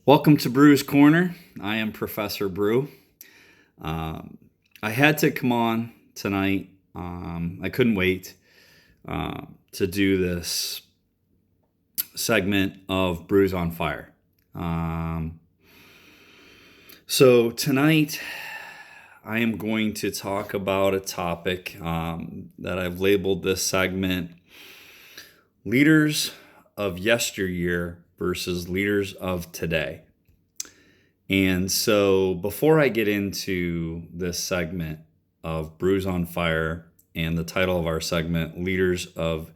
Welcome to Brew's Corner. I am Professor Brew. I had to come on tonight. I couldn't wait to do this segment of Brews on Fire. So tonight I am going to talk about a topic that I've labeled this segment Leaders of Yesteryear versus leaders of today. And so before I get into this segment of Brews on Fire and the title of our segment, Leaders of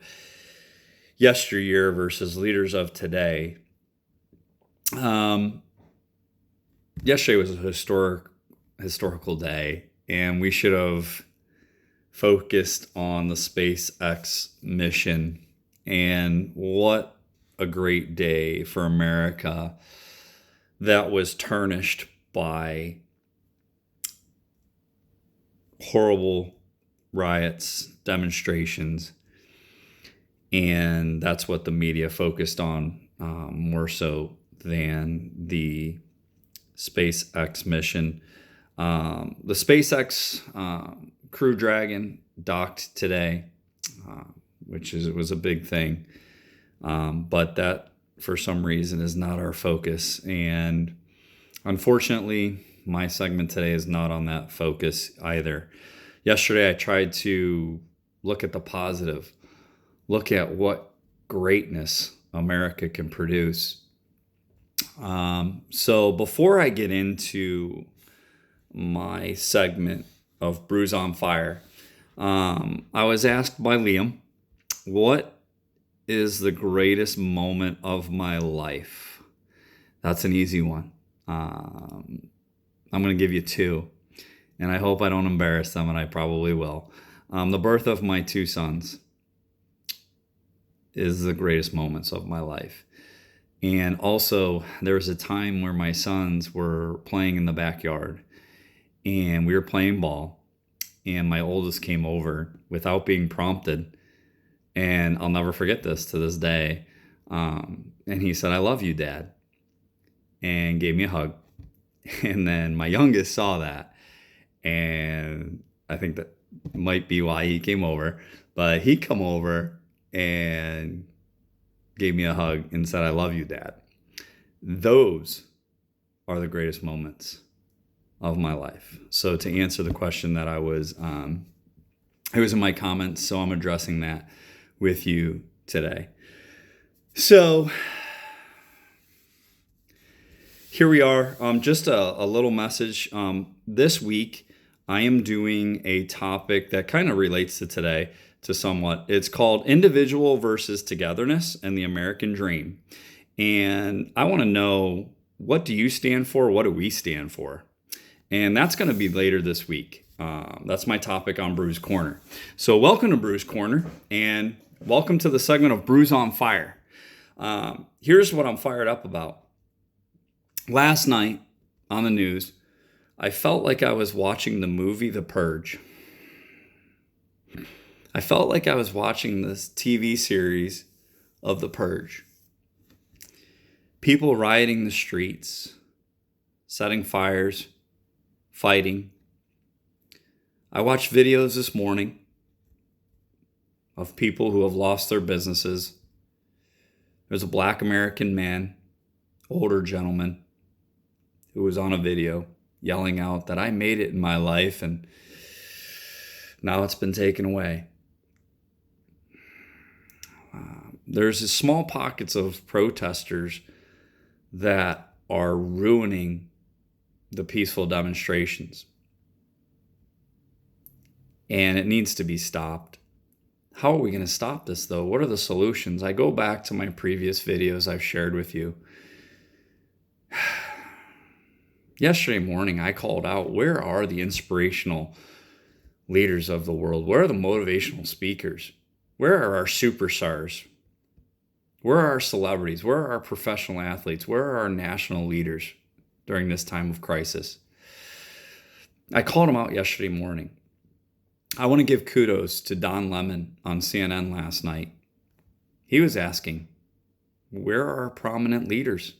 Yesteryear versus Leaders of Today, yesterday was a historical day, and we should have focused on the SpaceX mission. And what a great day for America that was tarnished by horrible riots, demonstrations, and that's what the media focused on more so than the SpaceX mission. The SpaceX Crew Dragon docked today, which was a big thing. But that, for some reason, is not our focus. And unfortunately, my segment today is not on that focus either. Yesterday, I tried to look at the positive, look at what greatness America can produce. So before I get into my segment of Brews on Fire, I was asked by Liam, what is the greatest moment of my life? That's an easy one. I'm going to give you two, and I hope I don't embarrass them, and I probably will. The birth of my two sons is the greatest moments of my life. And also, there was a time where my sons were playing in the backyard, and we were playing ball, and my oldest came over without being prompted. And I'll never forget this to this day. And he said, "I love you, Dad," and gave me a hug. And then my youngest saw that. And I think that might be why he came over. But he come over and gave me a hug and said, "I love you, Dad." Those are the greatest moments of my life. So to answer the question that it was in my comments, so I'm addressing that with you today. So here we are. Just a little message. This week, I am doing a topic that kind of relates to today to somewhat. It's called Individual versus Togetherness and the American Dream. And I want to know, what do you stand for? What do we stand for? And that's going to be later this week. That's my topic on Brew's Corner. So welcome to Brew's Corner, and welcome to the segment of Brews on Fire. Here's what I'm fired up about. Last night on the news, I felt like I was watching the movie The Purge. I felt like I was watching this TV series of The Purge. People rioting the streets, setting fires, fighting. I watched videos this morning of people who have lost their businesses. There's a Black American man, older gentleman, who was on a video yelling out that I made it in my life and now it's been taken away. There's small pockets of protesters that are ruining the peaceful demonstrations. And it needs to be stopped. How are we going to stop this, though? What are the solutions? I go back to my previous videos I've shared with you. Yesterday morning, I called out, where are the inspirational leaders of the world? Where are the motivational speakers? Where are our superstars? Where are our celebrities? Where are our professional athletes? Where are our national leaders during this time of crisis? I called them out yesterday morning. I want to give kudos to Don Lemon on CNN last night. He was asking, where are our prominent leaders?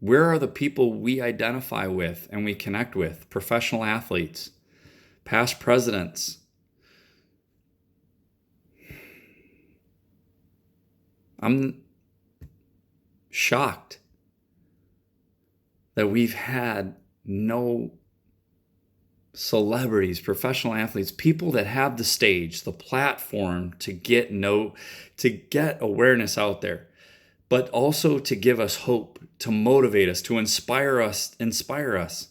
Where are the people we identify with and we connect with? Professional athletes, past presidents. I'm shocked that we've had no celebrities, professional athletes, people that have the stage, the platform to get awareness out there, but also to give us hope, to motivate us, to inspire us.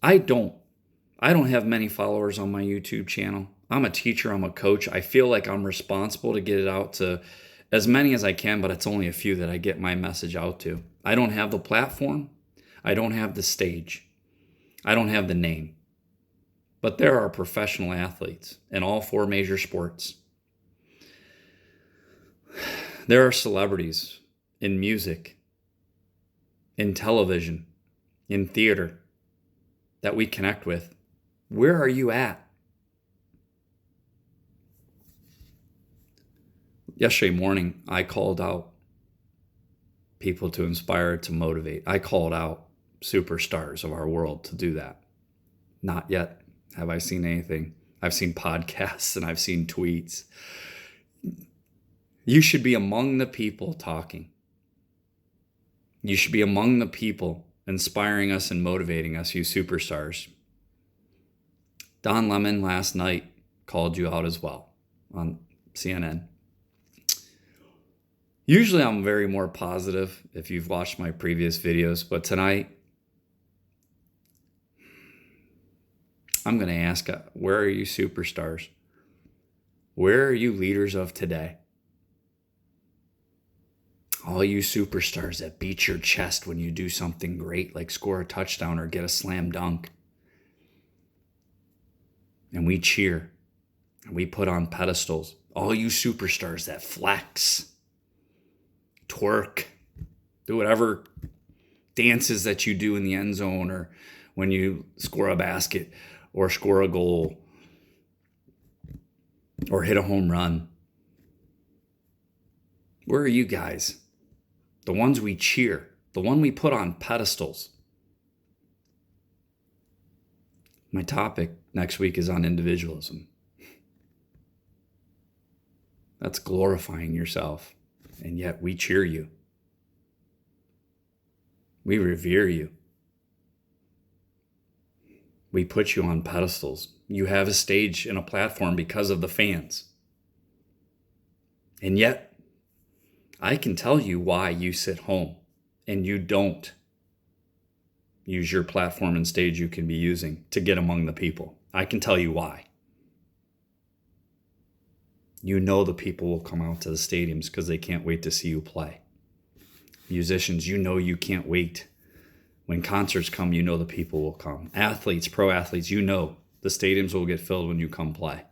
I don't have many followers on my YouTube channel. I'm a teacher, I'm a coach. I feel like I'm responsible to get it out to as many as I can, but it's only a few that I get my message out to. I don't have the platform. I don't have the stage. I don't have the name. But there are professional athletes in all 4 major sports. There are celebrities in music, in television, in theater that we connect with. Where are you at? Yesterday morning, I called out people to inspire, to motivate. I called out superstars of our world to do that. Not yet have I seen anything. I've seen podcasts and I've seen tweets. You should be among the people talking. You should be among the people inspiring us and motivating us, you superstars. Don Lemon last night called you out as well on CNN. Usually I'm very more positive if you've watched my previous videos, but tonight I'm going to ask, where are you superstars? Where are you leaders of today? All you superstars that beat your chest when you do something great, like score a touchdown or get a slam dunk. And we cheer and we put on pedestals. All you superstars that flex, twerk, do whatever dances that you do in the end zone or when you score a basket or score a goal or hit a home run. Where are you guys? The ones we cheer, the one we put on pedestals. My topic next week is on individualism. That's glorifying yourself, and yet we cheer you. We revere you. We put you on pedestals. You have a stage and a platform because of the fans. And yet, I can tell you why you sit home and you don't use your platform and stage you can be using to get among the people. I can tell you why. You know the people will come out to the stadiums because they can't wait to see you play. Musicians, you know you can't wait. When concerts come, you know the people will come. Athletes, pro athletes, you know the stadiums will get filled when you come play.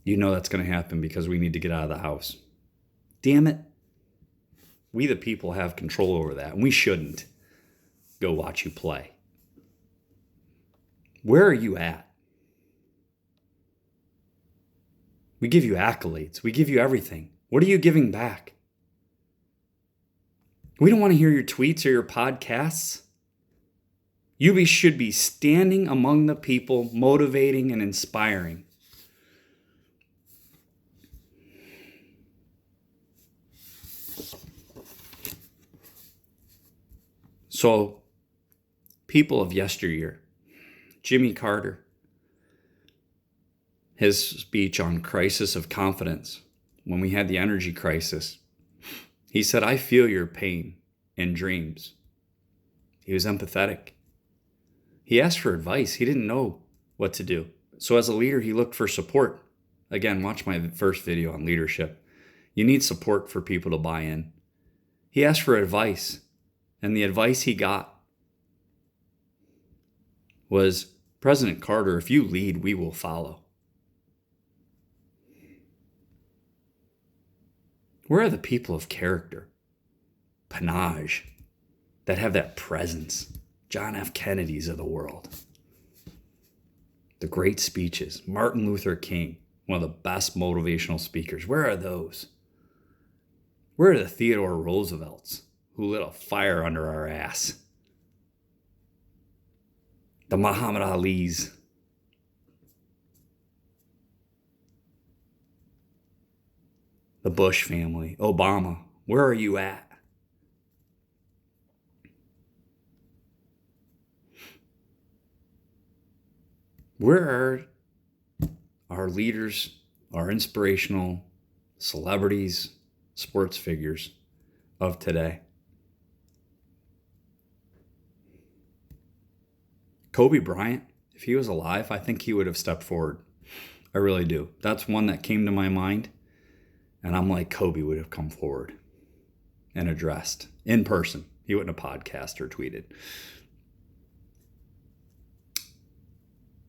You know that's going to happen because we need to get out of the house. Damn it. We the people have control over that, and we shouldn't go watch you play. Where are you at? We give you accolades. We give you everything. What are you giving back? We don't want to hear your tweets or your podcasts. You should be standing among the people, motivating and inspiring. So, people of yesteryear, Jimmy Carter, his speech on crisis of confidence, when we had the energy crisis, he said, I feel your pain and dreams. He was empathetic. He asked for advice. He didn't know what to do. So as a leader, he looked for support. Again, watch my first video on leadership. You need support for people to buy in. He asked for advice. And the advice he got was, President Carter, if you lead, we will follow. Where are the people of character, panache, that have that presence? John F. Kennedy's of the world. The great speeches. Martin Luther King, one of the best motivational speakers. Where are those? Where are the Theodore Roosevelts who lit a fire under our ass? The Muhammad Alis. The Bush family. Obama, where are you at? Where are our leaders, our inspirational celebrities, sports figures of today? Kobe Bryant, if he was alive, I think he would have stepped forward. I really do. That's one that came to my mind. And I'm like, Kobe would have come forward and addressed in person. He wouldn't have podcast or tweeted.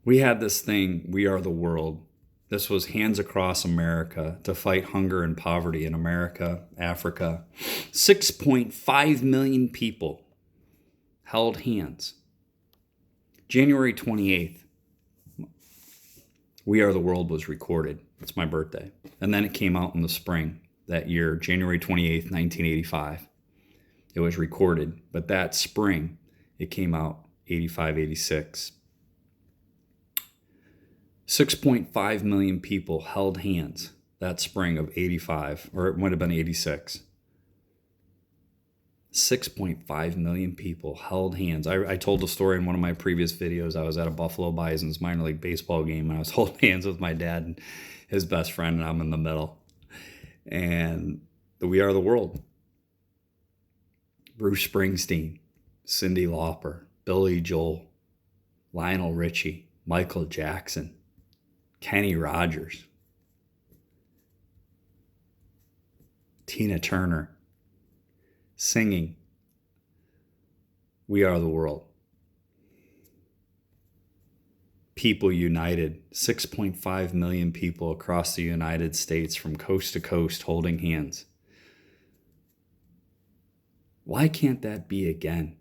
We had this thing, We Are the World. This was Hands Across America to fight hunger and poverty in America, Africa. 6.5 million people held hands. January 28th, We Are the World was recorded. It's my birthday. And then it came out in the spring that year, January 28th, 1985. It was recorded. But that spring, it came out 85, 86. 6.5 million people held hands that spring of 85, or it might have been 86. 6.5 million people held hands. I told the story in one of my previous videos. I was at a Buffalo Bison's minor league baseball game, and I was holding hands with my dad and his best friend, and I'm in the middle. And We Are the World. Bruce Springsteen, Cyndi Lauper, Billy Joel, Lionel Richie, Michael Jackson, Kenny Rogers, Tina Turner, singing We Are the World. People united, 6.5 million people across the United States from coast to coast holding hands. Why can't that be again?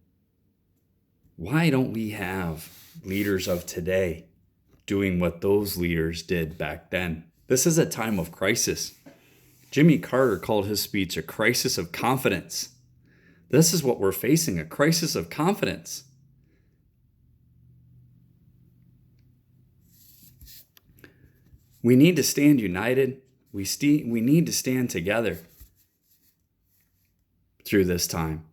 Why don't we have leaders of today doing what those leaders did back then? This is a time of crisis. Jimmy Carter called his speech a crisis of confidence. This is what we're facing, a crisis of confidence. We need to stand united. We need to stand together through this time.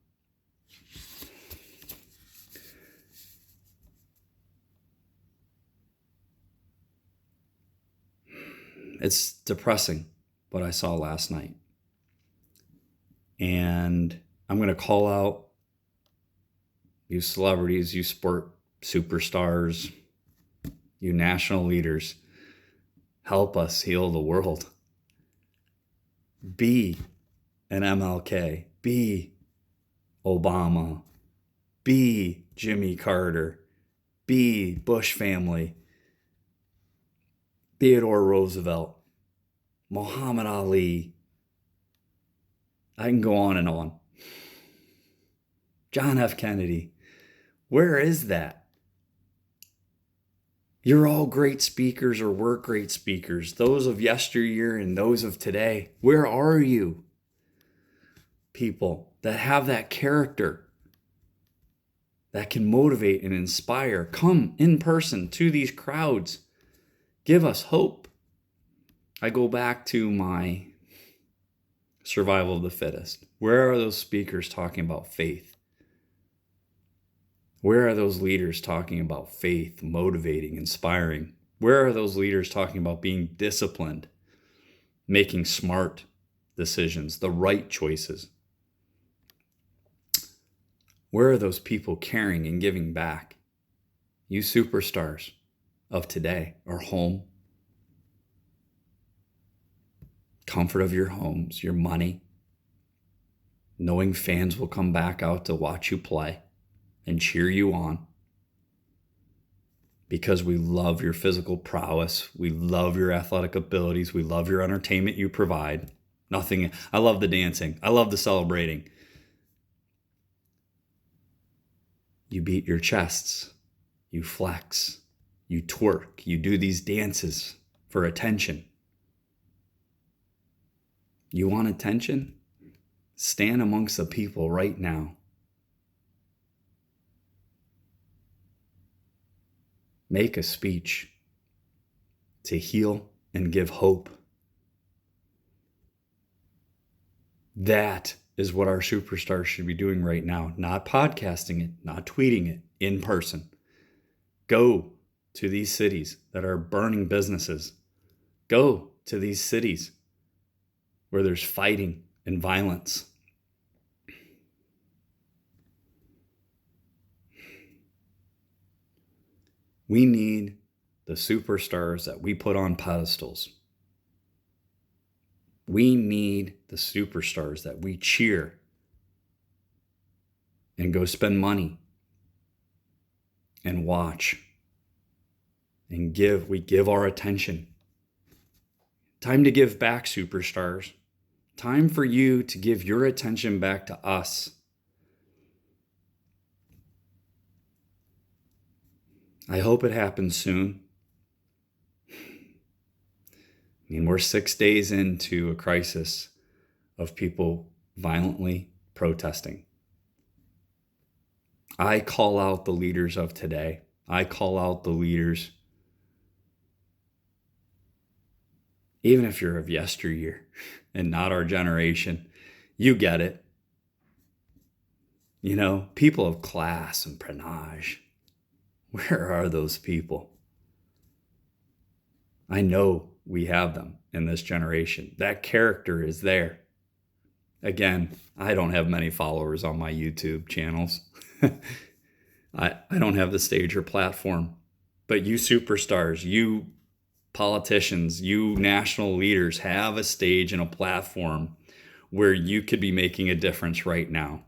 It's depressing what I saw last night. And I'm going to call out you celebrities, you sport superstars, you national leaders. Help us heal the world. Be an MLK. Be Obama. Be Jimmy Carter. Be Bush family. Theodore Roosevelt. Muhammad Ali. I can go on and on. John F. Kennedy. Where is that? You're all great speakers, or were great speakers. Those of yesteryear and those of today. Where are you? People that have that character that can motivate and inspire. Come in person to these crowds. Give us hope. I go back to my survival of the fittest. Where are those speakers talking about faith? Where are those leaders talking about faith, motivating, inspiring? Where are those leaders talking about being disciplined, making smart decisions, the right choices? Where are those people caring and giving back? You superstars of today are home. Comfort of your homes, your money, knowing fans will come back out to watch you play and cheer you on because we love your physical prowess. We love your athletic abilities. We love your entertainment you provide. I love the dancing. I love the celebrating. You beat your chests. You flex. You twerk. You do these dances for attention. You want attention? stand amongst the people right now. Make a speech to heal and give hope. That is what our superstars should be doing right now. Not podcasting it, not tweeting it, in person. Go to these cities that are burning businesses. Go to these cities where there's fighting and violence. We need the superstars that we put on pedestals. We need the superstars that we cheer and go spend money and watch and give. We give our attention. Time to give back, superstars. Time for you to give your attention back to us. I hope it happens soon. I mean, we're 6 days into a crisis of people violently protesting. I call out the leaders of today. I call out the leaders, even if you're of yesteryear and not our generation, you get it. You know, people of class and panache. Where are those people? I know we have them in this generation. That character is there. Again, I don't have many followers on my YouTube channels. I don't have the stage or platform. But you superstars, you politicians, you national leaders have a stage and a platform where you could be making a difference right now.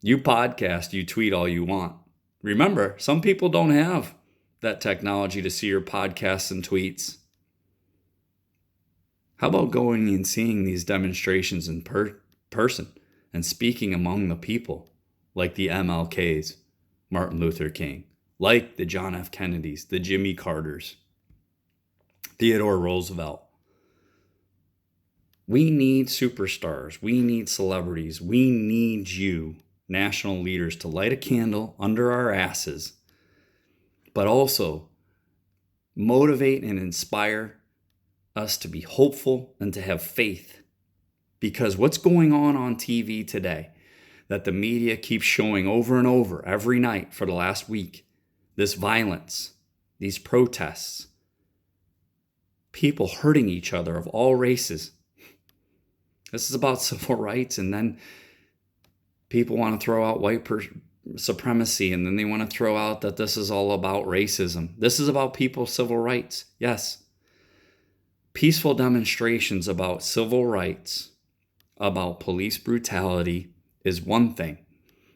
You podcast, you tweet all you want. Remember, some people don't have that technology to see your podcasts and tweets. How about going and seeing these demonstrations in person and speaking among the people, like the MLKs, Martin Luther King, like the John F. Kennedys, the Jimmy Carters, Theodore Roosevelt. We need superstars. We need celebrities. We need you, national leaders, to light a candle under our asses, but also motivate and inspire us to be hopeful and to have faith. Because what's going on TV today that the media keeps showing over and over every night for the last week, this violence, these protests, people hurting each other of all races. This is about civil rights, and then people want to throw out white supremacy, and then they want to throw out that this is all about racism. This is about people's civil rights. Yes. Peaceful demonstrations about civil rights, about police brutality is one thing.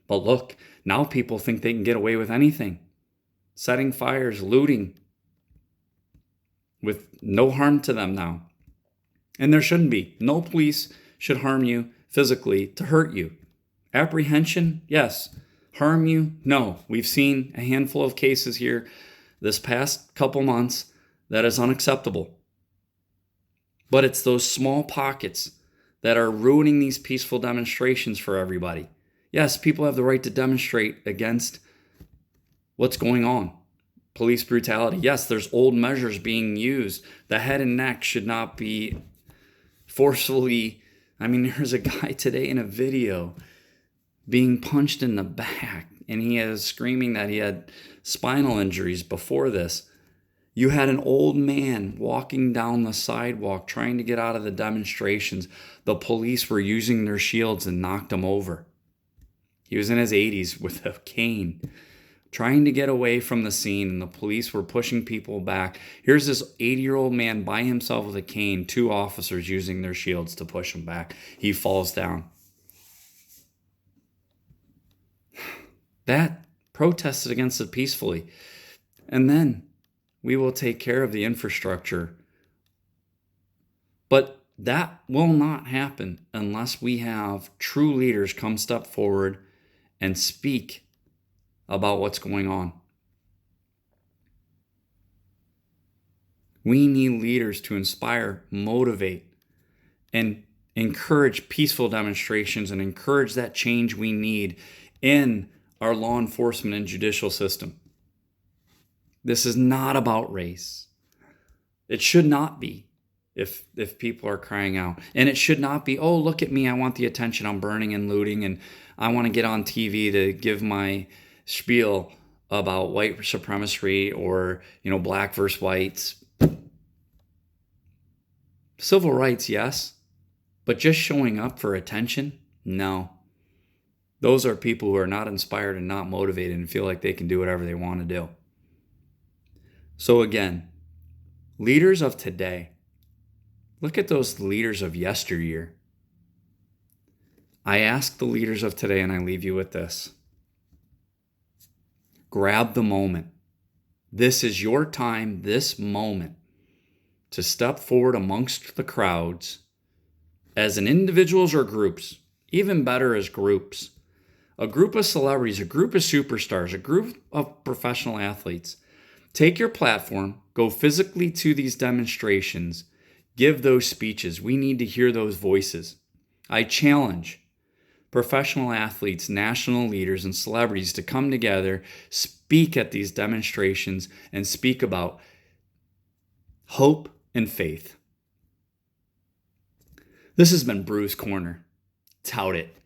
But look, now people think they can get away with anything. Setting fires, looting, with no harm to them now. And there shouldn't be. No police should harm you physically to hurt you. Apprehension, yes. Harm you, no. We've seen a handful of cases here this past couple months that is unacceptable. But it's those small pockets that are ruining these peaceful demonstrations for everybody. Yes, people have the right to demonstrate against what's going on. Police brutality. Yes, there's old measures being used. The head and neck should not be forcefully. I mean, there's a guy today in a video being punched in the back, and he is screaming that he had spinal injuries before this. You had an old man walking down the sidewalk trying to get out of the demonstrations. The police were using their shields and knocked him over. He was in his 80s with a cane, trying to get away from the scene, and the police were pushing people back. Here's this 80-year-old man by himself with a cane, 2 officers using their shields to push him back. He falls down. That protested against it peacefully. And then we will take care of the infrastructure. But that will not happen unless we have true leaders come step forward and speak about what's going on. We need leaders to inspire, motivate, and encourage peaceful demonstrations, and encourage that change we need in our law enforcement and judicial system. This is not about race. It should not be if people are crying out. And it should not be, oh, look at me, I want the attention, I'm burning and looting, and I want to get on TV to give my spiel about white supremacy or, black versus whites. Civil rights, yes, but just showing up for attention, no. Those are people who are not inspired and not motivated and feel like they can do whatever they want to do. So again, leaders of today, look at those leaders of yesteryear. I ask the leaders of today, and I leave you with this. Grab the moment. This is your time, this moment, to step forward amongst the crowds as in individuals or groups, even better as groups. A group of celebrities, a group of superstars, a group of professional athletes. Take your platform, go physically to these demonstrations, give those speeches. We need to hear those voices. I challenge professional athletes, national leaders, and celebrities to come together, speak at these demonstrations, and speak about hope and faith. This has been Bruce Corner. Tout it.